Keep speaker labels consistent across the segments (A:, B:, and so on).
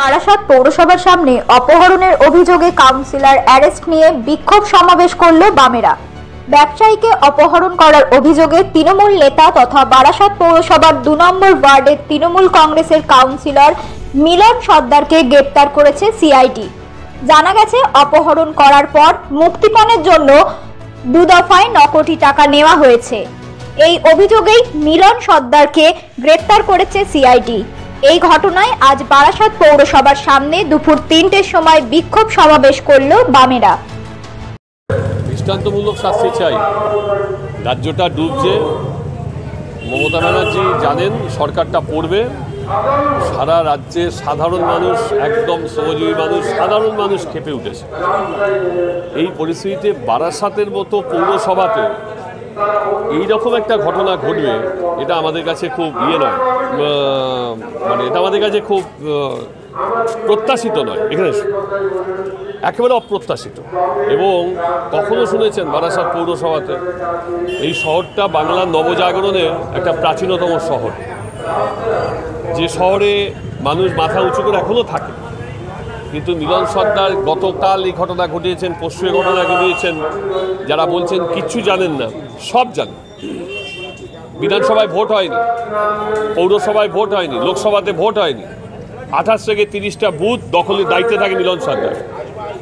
A: বারাসাত পৌরসভার সামনে অপহরণের অভিযোগে কাউন্সিলর অ্যারেস্ট নিয়ে বিক্ষোভ সমাবেশ করল বামেরা। ব্যবসায়ীকে অপহরণ করার অভিযোগে তৃণমূল নেতা তথা বারাসাত পৌরসভার ২ নম্বর ওয়ার্ডের তৃণমূল কংগ্রেসের কাউন্সিলর মিলন সর্দারকে গ্রেপ্তার করেছে সিআইডি। জানা গেছে, অপহরণ করার পর মুক্তিপণের জন্য ২ দফায় ৯ কোটি টাকা নেওয়া হয়েছে। এই অভিযোগেই মিলন সর্দারকে গ্রেপ্তার করেছে সিআইডি। এই ঘটনায় আজ বারাসাত পৌরসভার সামনে দুপুর ৩টের সময় বিক্ষোভ সমাবেশ করল বামেরা।
B: দৃষ্টান্তমূলক শাস্তি চাই। রাজ্যটা ডুবছে। মমতা ব্যানার্জি জানেন সরকারটা পড়বে। সারা রাজ্যে সাধারণ মানুষ, একদম শ্রমজীবী মানুষ, সাধারণ মানুষ ক্ষেপে উঠেছে। এই পরিস্থিতিতে বারাসাতের মতো পৌরসভাতে এইরকম একটা ঘটনা ঘটবে, এটা আমাদের কাছে খুব নয়, মানে এটা আমাদের কাছে খুব প্রত্যাশিত নয়। এখানে একেবারে অপ্রত্যাশিত। এবং কখনো শুনেছেন বারাসাত পৌরসভাতে? এই শহরটা বাংলার নবজাগরণের একটা প্রাচীনতম শহর, যে শহরে মানুষ মাথা উঁচু করে এখনও থাকে। কিন্তু মিলন সর্দার গতকাল এই ঘটনা ঘটিয়েছেন, পরশু এই ঘটনা ঘটিয়েছেন। যারা বলছেন কিচ্ছু জানেন না, সব জানেন। বিধানসভায় ভোট হয়নি, পৌরসভায় ভোট হয়নি, লোকসভাতে ভোট হয়নি। 28 থেকে 30টা বুথ দখলের দায়িত্বে থাকে মিলন সর্দার।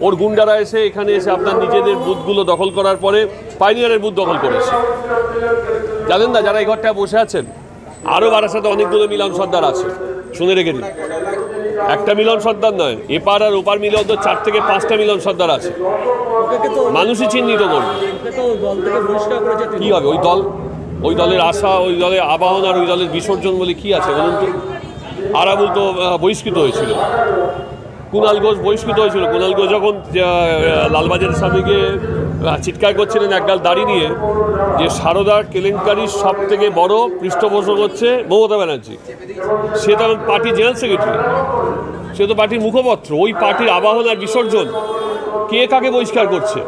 B: ওর গুন্ডারা এসে এখানে এসে আপনার নিজেদের বুথগুলো দখল করার পরে পাইনিয়ারের বুথ দখল করেছে। জানেন না যারা এই ঘরটায় বসে আছেন, আরও বারাসাতে অনেকগুলো মিলন সর্দার আছে, শুনে রেখে দিন। একটা মিলন সর্দার নয়, এপার আর ওপার মিলে অন্তত 4 থেকে 5টা মিলন সর্দার আছে। মানুষই চিহ্নিত করবে। কি হবে ওই দলের আশা, ওই দলের আবাহন আর ওই দলের বিসর্জন বলে কি আছে বলুন তো? আরাবুল তো বহিষ্কৃত হয়েছিল, কুণাল ঘোষ বহিষ্কৃত হয়েছিল। কুণাল ঘোষ যখন লালবাজারের সামনে গিয়ে চিৎকার করছিলেন একগাল দাড়ি নিয়ে, যে সারদার কেলেঙ্কারির সব থেকে বড় পৃষ্ঠপোষক হচ্ছে মমতা ব্যানার্জি। সে তখন পার্টির জেনারেল সেক্রেটারি, সে তো পার্টির মুখপত্র। ওই পার্টির আবাহন আর বিসর্জন কে কাকে বহিষ্কার করছে?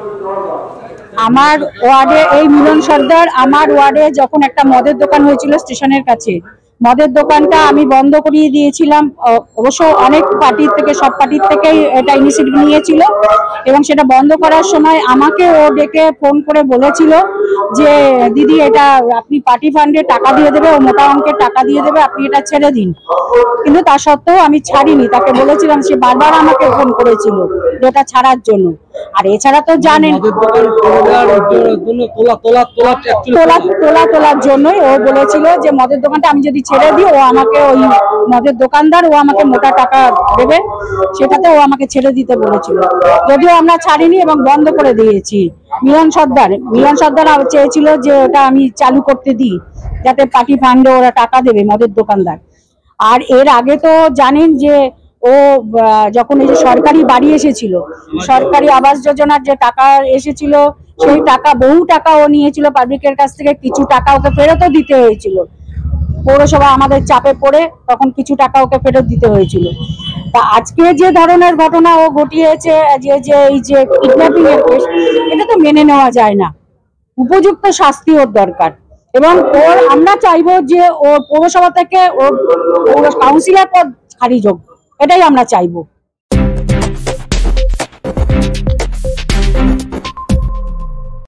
C: আমার ওয়ার্ডে এই মিলন সর্দার আমার ওয়ার্ডে যখন একটা মদের দোকান হয়েছিল স্টেশনের কাছে, মদের দোকানটা আমি বন্ধ করিয়ে দিয়েছিলাম। অবশ্য অনেক পার্টির থেকে, সব পার্টির থেকেই এটা ইনিশিয়েটিভ নিয়েছিল। এবং সেটা বন্ধ করার সময় আমাকে ও ডেকে ফোন করে বলেছিল যে দিদি, এটা আপনি পার্টি ফান্ডে টাকা দিয়ে দেবে, ও মোটা অঙ্কের টাকা দিয়ে দেবে, আপনি এটা ছেড়ে দিন। কিন্তু তা সত্ত্বেও আমি ছাড়িনি। তাকে বলেছিলাম, সে বারবার আমাকে ফোন করেছিল এটা ছাড়ার জন্য। আর এছাড়া তো জানেন তোলার জন্যই ও বলেছিল যে মদের দোকানটা আমি যদি ছেড়ে দিই, ও আমাকে, ওই মদের দোকানদার, ও আমাকে মোটা টাকা দেবে। সেটাতে ও আমাকে ছেড়ে দিতে বলেছিল, যদিও আমরা ছাড়িনি এবং বন্ধ করে দিয়েছি। মিলন সর্দার চেয়েছিল যে ওটা আমি চালু করতে দিই, যাতে পার্টি ফান্ডে ওরা টাকা দেবে মদের দোকানদার। আর এর আগে তো জানেন যে ও যখন এই যে সরকারি বাড়ি এসেছিল, সরকারি আবাস যোজনার যে টাকা এসেছিল, সেই টাকা, বহু টাকা ও নিয়েছিল পাবলিকের কাছ থেকে। কিছু টাকা ওকে ফেরতও দিতে হয়েছিল। পৌরসভা আমাদের চাপে পড়ে তখন কিছু টাকা ওকে ফেরত দিতে হয়েছিল। তা আজকে যে ধরনের ঘটনা ও ঘটিয়েছে, এই যে কিডন্যাপিং এর কেস, এটা তো মেনে নেওয়া যায় না। উপযুক্ত শাস্তি ওর দরকার। এবং আমরা চাইবো যে ও পৌরসভা থেকে ওর কাউন্সিলর পদ খারিজ হোক, এটাই আমরা চাইবো।